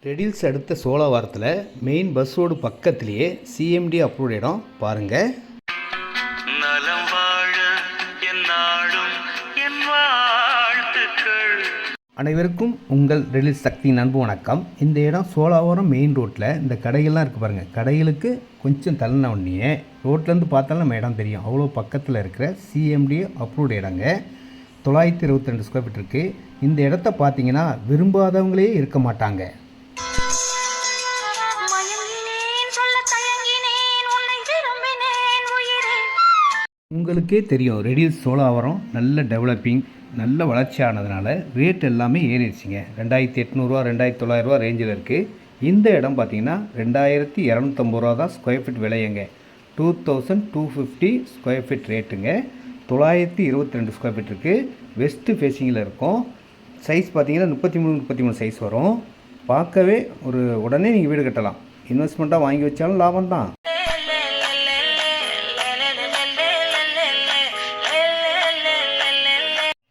Riddles அடுத்த சோழவாரத்தில் main bus road பக்கத்திலேயே CMD approved இடம் பாருங்கள். நலம் வாழ என்னாலும் என் வாழ்த்துக்கள். அனைவருக்கும் உங்கள் ரெடில்ஸ் சக்தி அன்பு வணக்கம். இந்த இடம் சோழாவரம் மெயின் ரோட்டில் இந்த கடைகள்லாம் இருக்குது பாருங்கள். கடைகளுக்கு கொஞ்சம் தள்ளின உடனே ரோட்லேருந்து பார்த்தாலும் நம்ம இடம் தெரியும். அவ்வளோ பக்கத்தில் இருக்கிற சிஎம்டி அப்ரூவ்ட் இடங்க. 922 ஸ்கொயர் ஃபீட் இருக்குது. இந்த இடத்த பார்த்தீங்கன்னா விரும்பாதவங்களே இருக்க மாட்டாங்க. உங்களுக்கே தெரியும், ரெடில்ஸ் சோழாவரம் நல்ல டெவலப்பிங், நல்ல வளர்ச்சி ஆனதுனால ரேட் எல்லாமே ஏறிடுச்சிங்க. 2800 2900 ரேஞ்சில் இருக்குது. இந்த இடம் பார்த்திங்கன்னா 2250 ரூபா தான் ஸ்கொயர் ஃபீட் விலையங்க. 2250 ஸ்கொயர் ஃபீட் ரேட்டுங்க. 922 ஸ்கொயர் ஃபீட் இருக்குது. வெஸ்ட்டு ஃபேஸிங்கில் இருக்கும். சைஸ் பார்த்திங்கன்னா 33 சைஸ் வரும். பார்க்கவே உடனே நீங்கள் வீடு கட்டலாம். இன்வெஸ்ட்மெண்ட்டாக வாங்கி வச்சாலும் லாபம் தான்.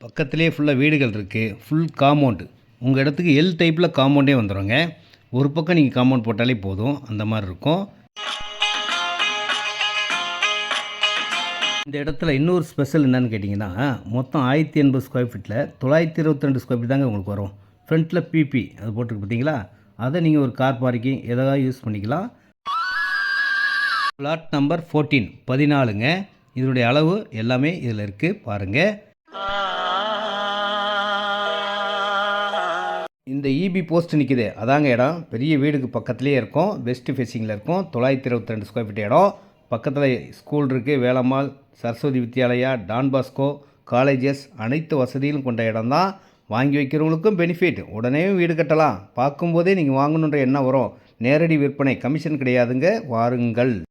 பக்கத்துலேயே ஃபுல்லாக வீடுகள் இருக்குது. Full compound. உங்கள் இடத்துக்கு எல் டைப்பில் காம்பவுண்டே வந்துடுங்க. ஒரு பக்கம் நீங்கள் காம்பவுண்ட் போட்டாலே போதும், அந்த மாதிரி இருக்கும். இந்த இடத்துல இன்னொரு ஸ்பெஷல் என்னென்னு கேட்டிங்கன்னா, மொத்தம் 1080 ஸ்கொயர் ஃபீட்டில் 922 ஸ்கொயர் ஃபீட் தாங்க உங்களுக்கு வரும். ஃப்ரண்ட்டில் பிபி அது போட்டுருக்கு பார்த்தீங்களா, அதை நீங்கள் ஒரு கார் பார்க்கிங் எதாவது யூஸ் பண்ணிக்கலாம். பிளாட் நம்பர் 14 இதனுடைய அளவு எல்லாமே இதில் இருக்குது பாருங்கள். இந்த இபி போஸ்ட் நிற்குது, அதாங்க இடம். பெரிய வீடுக்கு பக்கத்துலேயே இருக்கும். வெஸ்ட் ஃபேஸிங்கில் இருக்கும். 922 ஸ்கொயர் ஃபீட் இடம். பக்கத்தில் ஸ்கூல் இருக்குது. Velammal, Saraswathi Vidyalaya, Don Bosco colleges, அனைத்து வசதிகளும் கொண்ட இடம் தான். வாங்கி வைக்கிறவங்களுக்கும் பெனிஃபிட். உடனே வீடு கட்டலாம். பார்க்கும்போதே நீங்கள் வாங்கணுன்ற எண்ணம் வரும். நேரடி விற்பனை, கமிஷன் கிடையாதுங்க. வாருங்கள்.